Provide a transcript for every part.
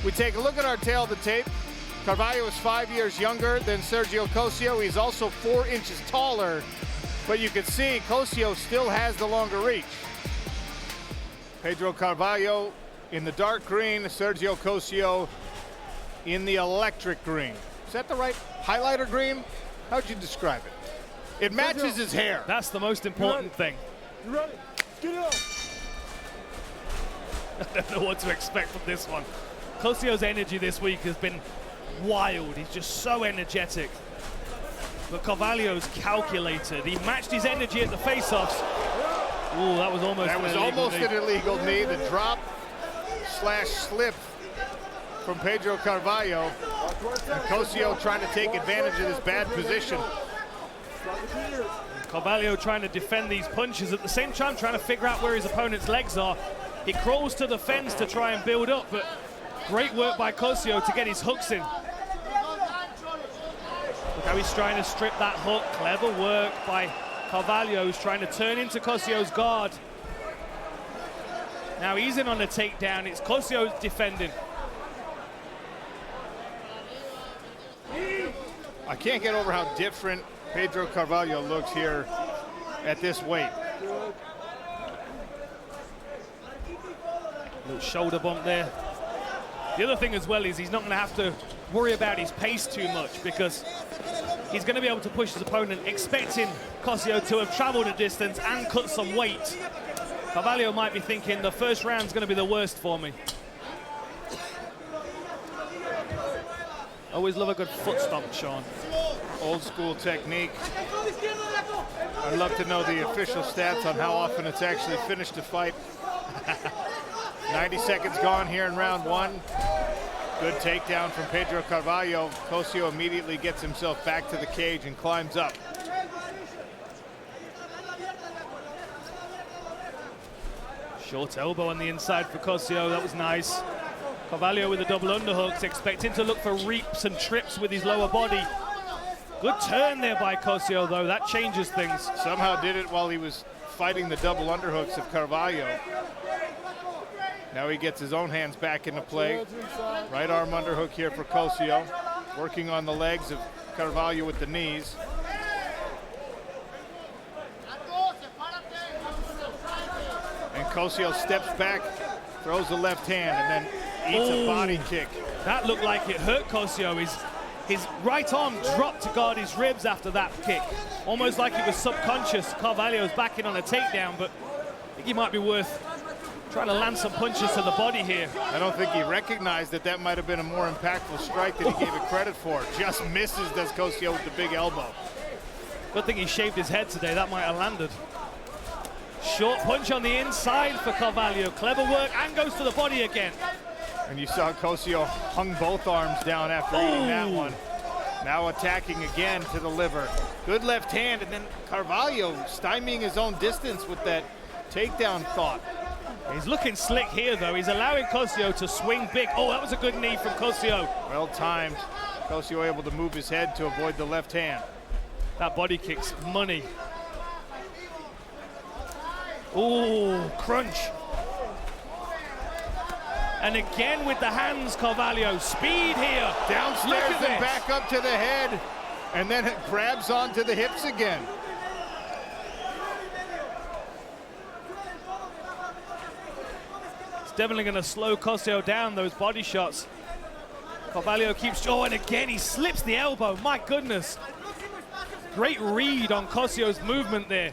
We take a look at our tail of the tape. Carvalho is 5 years younger than Sergio Cossio. He's also 4 inches taller, but you can see Cossio still has the longer reach. Pedro Carvalho in the dark green, Sergio Cossio in the electric green. Is that the right highlighter green? How'd you describe it? It matches his hair. That's the most important thing. You ready? Get it up. I don't know what to expect from this one. Cossio's energy this week has been wild. He's just so energetic. But Carvalho's calculated. He matched his energy at the face-offs. Ooh, that was almost an illegal knee. The drop slash slip from Pedro Carvalho. And Cossio trying to take advantage of this bad position. Carvalho trying to defend these punches, at the same time trying to figure out where his opponent's legs are. He crawls to the fence to try and build up, but great work by Cossio to get his hooks in. Look how he's trying to strip that hook. Clever work by Carvalho, who's trying to turn into Cossio's guard. Now he's in on the takedown. It's Cossio defending. I can't get over how different Pedro Carvalho looks here at this weight. Little shoulder bump there. The other thing as well is he's not going to have to worry about his pace too much, because he's going to be able to push his opponent, expecting Cossio to have traveled a distance and cut some weight. Carvalho might be thinking the first round's going to be the worst for me. Always love a good foot stomp, Sean. Old school technique. I'd love to know the official stats on how often it's actually finished a fight. 90 seconds gone here in round 1. Good takedown from Pedro Carvalho. Cossio immediately gets himself back to the cage and climbs up. Short elbow on the inside for Cossio, that was nice. Carvalho with the double underhooks, expecting to look for reaps and trips with his lower body. Good turn there by Cossio, though. That changes things. Somehow did it while he was fighting the double underhooks of Carvalho. Now he gets his own hands back into play. Right arm underhook here for Cossio. Working on the legs of Carvalho with the knees. And Cossio steps back, throws the left hand, and then eats a body kick. That looked like it hurt Cossio. His right arm dropped to guard his ribs after that kick. Almost like it was subconscious. Carvalho's backing on a takedown, but I think he might be worth trying to land some punches to the body here. I don't think he recognized that that might have been a more impactful strike than he gave it credit for. Just misses, does Cossio with the big elbow. Good thing he shaved his head today. That might have landed. Short punch on the inside for Carvalho. Clever work, and goes to the body again. And you saw Cossio hung both arms down after eating that one. Now attacking again to the liver. Good left hand, and then Carvalho stymieing his own distance with that takedown thought. He's looking slick here, though. He's allowing Cossio to swing big. Oh, that was a good knee from Cossio. Well timed. Cossio able to move his head to avoid the left hand. That body kick's money. Ooh, crunch. And again with the hands, Carvalho. Speed here. Downstairs and back up to the head. And then it grabs onto the hips again. It's definitely going to slow Cossio down, those body shots. Carvalho keeps, oh, and again he slips the elbow. My goodness. Great read on Cossio's movement there.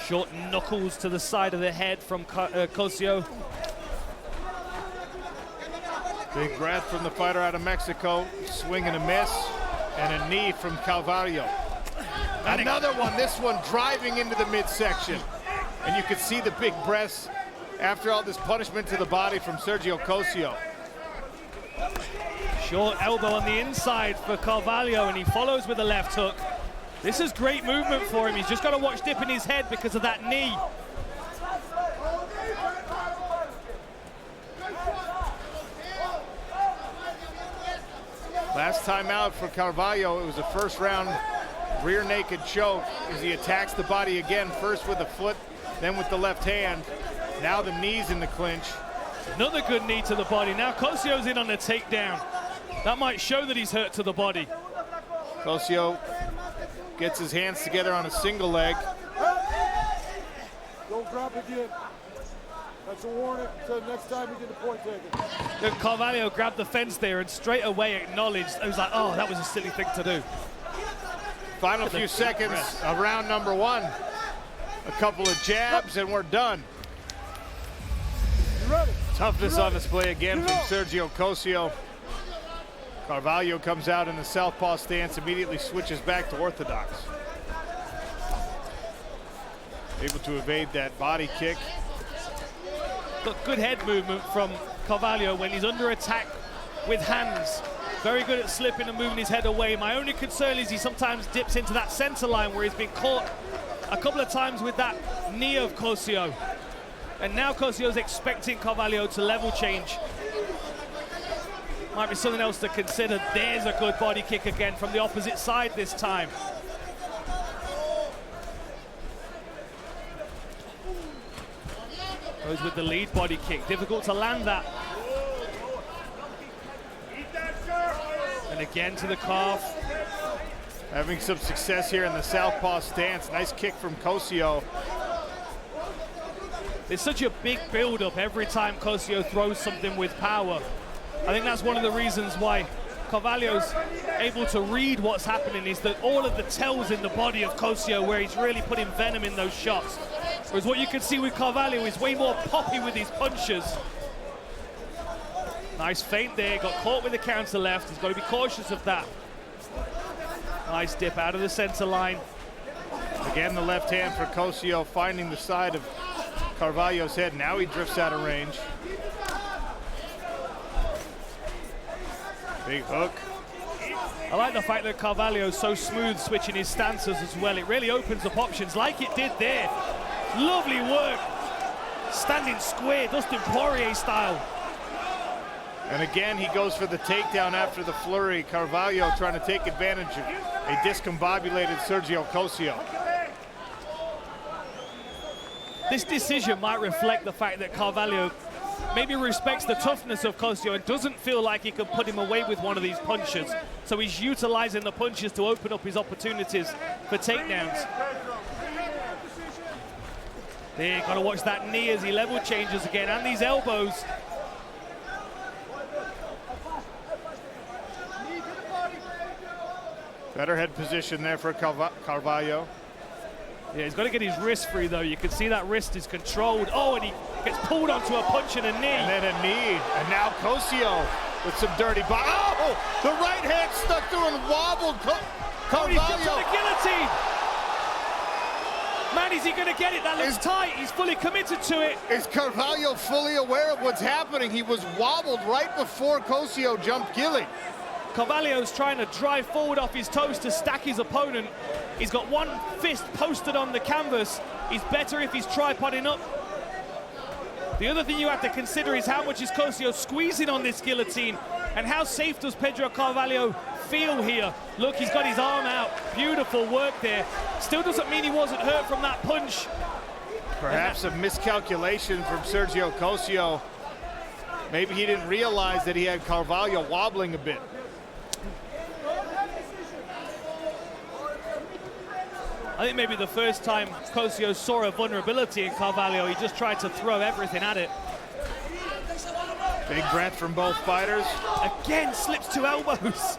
Short knuckles to the side of the head from Cossio. Big breath from the fighter out of Mexico. Swing and a miss, and a knee from Carvalho. Another one, this one driving into the midsection. And you can see the big breaths after all this punishment to the body from Sergio Cossio. Short elbow on the inside for Carvalho, and he follows with a left hook. This is great movement for him. He's just got to watch dipping his head because of that knee. Last time out for Carvalho, it was a first round rear naked choke as he attacks the body again, first with the foot, then with the left hand. Now the knees in the clinch. Another good knee to the body. Now Cossio's in on the takedown. That might show that he's hurt to the body. Cossio gets his hands together on a single leg. Don't grab again. That's a warning. So next time you get the point taken. Look, Carvalho grabbed the fence there and straight away acknowledged. It was like, oh, that was a silly thing to do. Final few seconds of round number 1. A couple of jabs and we're done. You ready? Toughness on display again from Sergio Cossio. Carvalho comes out in the southpaw stance, immediately switches back to orthodox. Able to evade that body kick. Got good head movement from Carvalho when he's under attack with hands. Very good at slipping and moving his head away. My only concern is he sometimes dips into that center line where he's been caught a couple of times with that knee of Cossio. And now Cossio's expecting Carvalho to level change. Might be something else to consider. There's a good body kick again from the opposite side this time. Goes with the lead body kick. Difficult to land that. And again to the calf. Having some success here in the southpaw stance. Nice kick from Cossio. There's such a big build-up every time Cossio throws something with power. I think that's one of the reasons why Carvalho's able to read what's happening, is that all of the tells in the body of Cossio where he's really putting venom in those shots. Whereas what you can see with Carvalho is way more poppy with his punches. Nice feint there, got caught with the counter left. He's got to be cautious of that. Nice dip out of the center line. Again, the left hand for Cossio finding the side of Carvalho's head. Now he drifts out of range. Big hook. I like the fact that Carvalho's so smooth switching his stances as well. It really opens up options like it did there. Lovely work. Standing square, Dustin Poirier style. And again, he goes for the takedown after the flurry. Carvalho trying to take advantage of a discombobulated Sergio Cossio. This decision might reflect the fact that Carvalho maybe respects the toughness of Cossio and doesn't feel like he can put him away with one of these punches. So he's utilizing the punches to open up his opportunities for takedowns. There, got to watch that knee as he level changes again, and these elbows. Better head position there for Carvalho. Yeah, he's got to get his wrist free, though. You can see that wrist is controlled. Oh, and he gets pulled onto a punch and a knee. And then a knee. And now Cossio with some dirty body. Oh, the right hand stuck through and wobbled Carvalho. He's got the guillotine. Man, is he going to get it? That looks tight. He's fully committed to it. Is Carvalho fully aware of what's happening? He was wobbled right before Cossio jumped gilly. Carvalho's trying to drive forward off his toes to stack his opponent. He's got one fist posted on the canvas. He's better if he's tripoding up. The other thing you have to consider is how much is Cossio squeezing on this guillotine, and how safe does Pedro Carvalho feel here? Look, he's got his arm out. Beautiful work there. Still doesn't mean he wasn't hurt from that punch. Perhaps a miscalculation from Sergio Cossio. Maybe he didn't realize that he had Carvalho wobbling a bit. I think maybe the first time Cossio saw a vulnerability in Carvalho, he just tried to throw everything at it. Big breath from both fighters. Again, slips two elbows.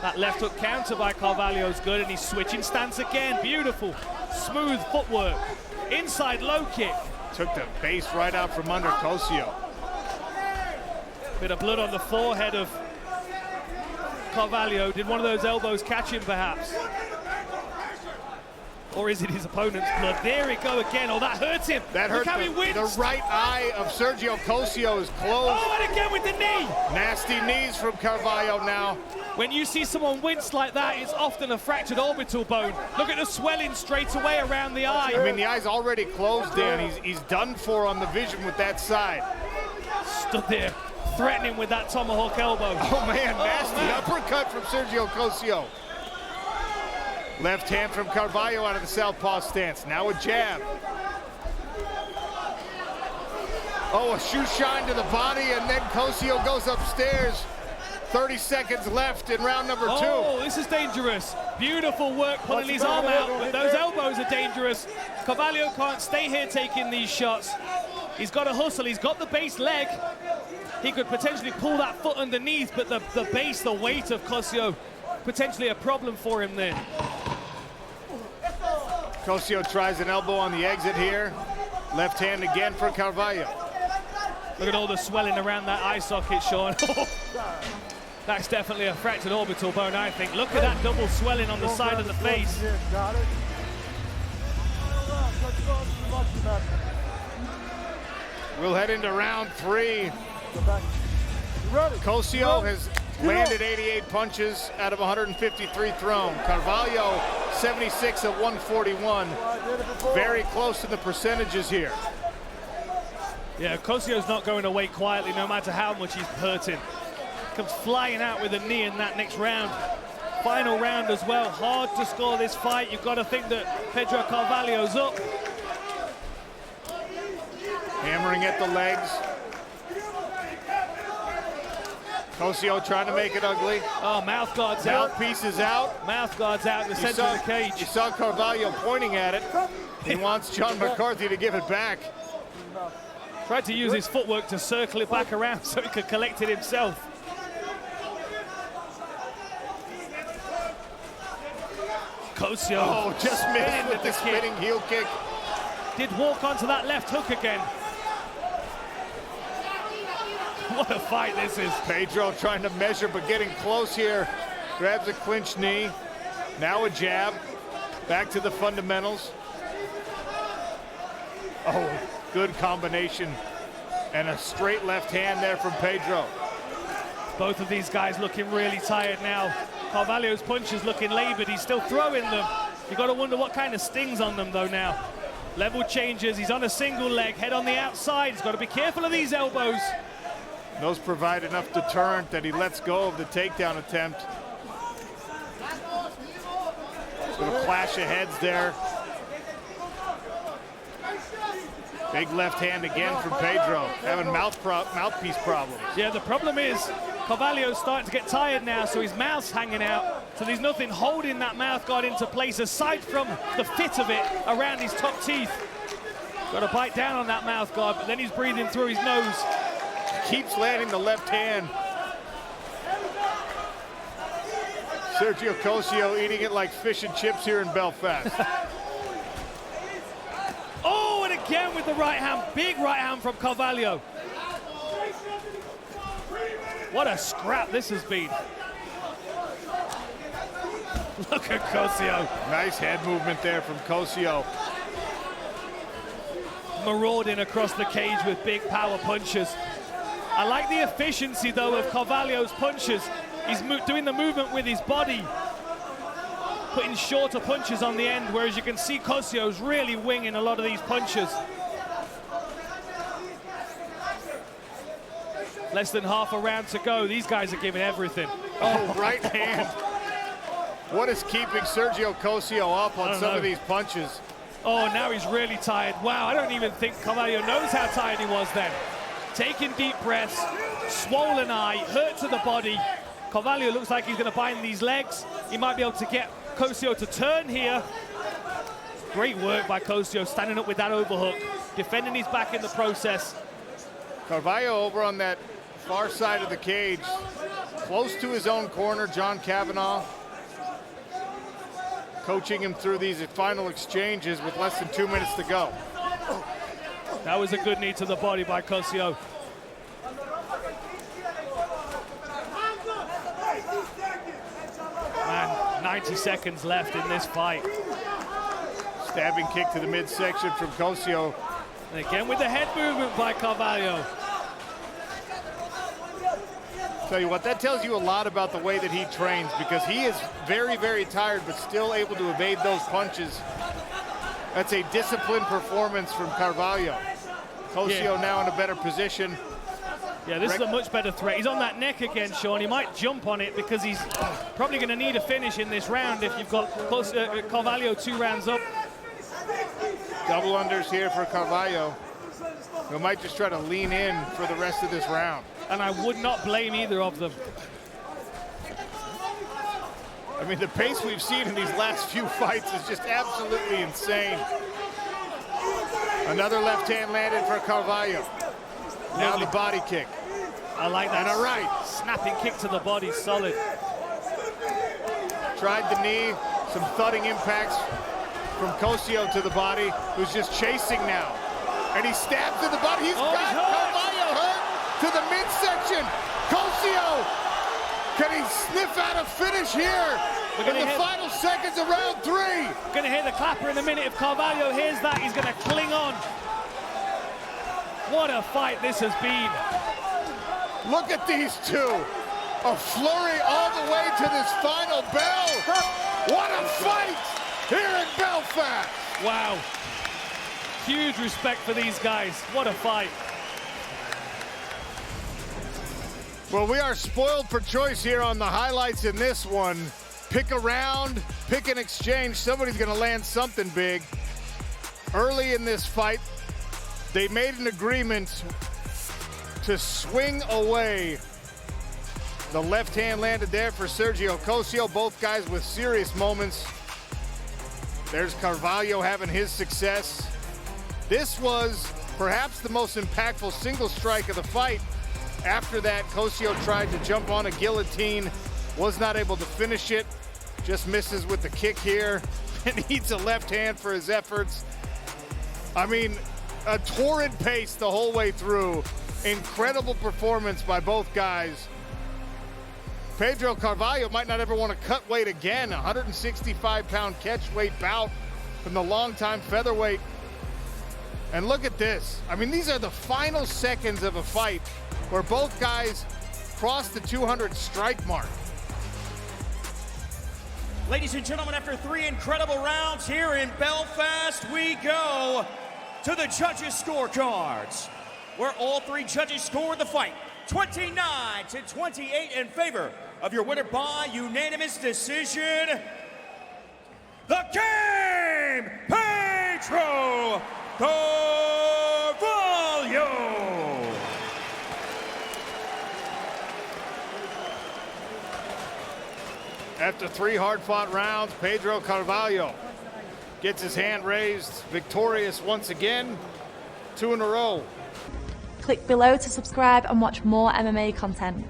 That left hook counter by Carvalho is good, and he's switching stance again. Beautiful, smooth footwork. Inside low kick. Took the base right out from under Cossio. Bit of blood on the forehead of Carvalho. Did one of those elbows catch him, perhaps? Or is it his opponent's blood? There we go again. Oh, that hurts him. That hurt. Look how he winced. The right eye of Sergio Cossio is closed. Oh, and again with the knee. Nasty knees from Carvalho now. When you see someone wince like that, it's often a fractured orbital bone. Look at the swelling straight away around the eye. I mean, the eye's already closed, Dan. He's done for on the vision with that side. Stood there, threatening with that tomahawk elbow. Oh, man, nasty uppercut from Sergio Cossio. Left hand from Carvalho out of the southpaw stance. Now a jab. Oh, a shoe shine to the body, and then Cossio goes upstairs. 30 seconds left in round number 2. Oh, this is dangerous. Beautiful work pulling his arm out, but those elbows are dangerous. Carvalho can't stay here taking these shots. He's got to hustle. He's got the base leg. He could potentially pull that foot underneath, but the base, the weight of Cossio, potentially a problem for him there. Cossio tries an elbow on the exit here. Left hand again for Carvalho. Look at all the swelling around that eye socket, Sean. That's definitely a fractured orbital bone, I think. Look at that double swelling on the side of the face. Got it. We'll head into round 3. Cossio has landed 88 punches out of 153 thrown. Carvalho, 76 at 141. Very close to the percentages here. Yeah, Cossio's not going away quietly, no matter how much he's hurting. Comes flying out with a knee in that next round. Final round as well. Hard to score this fight. You've got to think that Pedro Carvalho's up. Hammering at the legs. Cossio trying to make it ugly. Oh, mouth guard's out. Mouthpiece is out. Mouth guard's out in the center of the cage. You saw Carvalho pointing at it. He wants John McCarthy to give it back. Tried to use his footwork to circle it back around so he could collect it himself. Cossio. Oh, just missed with the spinning heel kick. Did walk onto that left hook again. What a fight this is. Pedro trying to measure, but getting close here. Grabs a clinch knee. Now a jab. Back to the fundamentals. Oh, good combination. And a straight left hand there from Pedro. Both of these guys looking really tired now. Carvalho's punches looking labored. He's still throwing them. You've got to wonder what kind of sting's on them though now. Level changes. He's on a single leg. Head on the outside. He's got to be careful of these elbows. Those provide enough deterrent that he lets go of the takedown attempt. Little clash of heads there. Big left hand again from Pedro, having mouthpiece problems. Yeah, the problem is Carvalho's starting to get tired now, so his mouth's hanging out. So there's nothing holding that mouth guard into place aside from the fit of it around his top teeth. Got to bite down on that mouth guard, but then he's breathing through his nose. Keeps landing the left hand. Sergio Cossio eating it like fish and chips here in Belfast. Oh, and again with the right hand. Big right hand from Carvalho. What a scrap this has been. Look at Cossio. Nice head movement there from Cossio. Marauding across the cage with big power punches. I like the efficiency, though, of Carvalho's punches. He's doing the movement with his body, putting shorter punches on the end, whereas you can see Cossio's really winging a lot of these punches. Less than half a round to go. These guys are giving everything. Oh, right hand. What is keeping Sergio Cossio up on some of these punches? Oh, now he's really tired. Wow, I don't even think Carvalho knows how tired he was then. Taking deep breaths, swollen eye, hurt to the body. Carvalho looks like he's going to bind these legs. He might be able to get Cossio to turn here. Great work by Cossio, standing up with that overhook, defending his back in the process. Carvalho over on that far side of the cage, close to his own corner, John Kavanagh, coaching him through these final exchanges with less than 2 minutes to go. That was a good knee to the body by Cossio. Man, 90 seconds left in this fight. Stabbing kick to the midsection from Cossio. And again with the head movement by Carvalho. Tell you what, that tells you a lot about the way that he trains, because he is very, very tired, but still able to evade those punches. That's a disciplined performance from Carvalho. Cossio now in a better position. Yeah, this is a much better threat. He's on that neck again, Sean. He might jump on it because he's probably going to need a finish in this round if you've got Carvalho 2 rounds up. Double unders here for Carvalho. who might just try to lean in for the rest of this round. And I would not blame either of them. I mean, the pace we've seen in these last few fights is just absolutely insane. Another left hand landed for Carvalho. Now the body kick. I like that. And a right. Snapping kick to the body, solid. Tried the knee, some thudding impacts from Cossio to the body, who's just chasing now. And he stabs to the body. He's got Carvalho hurt to the midsection. Cossio, can he sniff out a finish here in the final seconds of round 3? Gonna hear the clapper in a minute. If Carvalho hears that, he's gonna cling on. What a fight this has been. Look at these two. A flurry all the way to this final bell. What a fight here in Belfast. Wow. Huge respect for these guys. What a fight. Well, we are spoiled for choice here on the highlights in this one. Pick a round, pick an exchange. Somebody's going to land something big. Early in this fight, they made an agreement to swing away. The left hand landed there for Sergio Cossio. Both guys with serious moments. There's Carvalho having his success. This was perhaps the most impactful single strike of the fight. After that, Cossio tried to jump on a guillotine, was not able to finish it, just misses with the kick here, and needs a left hand for his efforts. I mean, a torrid pace the whole way through. Incredible performance by both guys. Pedro Carvalho might not ever want to cut weight again. 165-pound catchweight bout from the longtime featherweight. And look at this. I mean, these are the final seconds of a fight where both guys cross the 200 strike mark. Ladies and gentlemen, after 3 incredible rounds here in Belfast, we go to the judges' scorecards, where all 3 judges scored the fight 29-28 in favor of your winner by unanimous decision, the Game, Pedro Carvalho. After 3 hard-fought rounds, Pedro Carvalho gets his hand raised, victorious once again, 2 in a row. Click below to subscribe and watch more MMA content.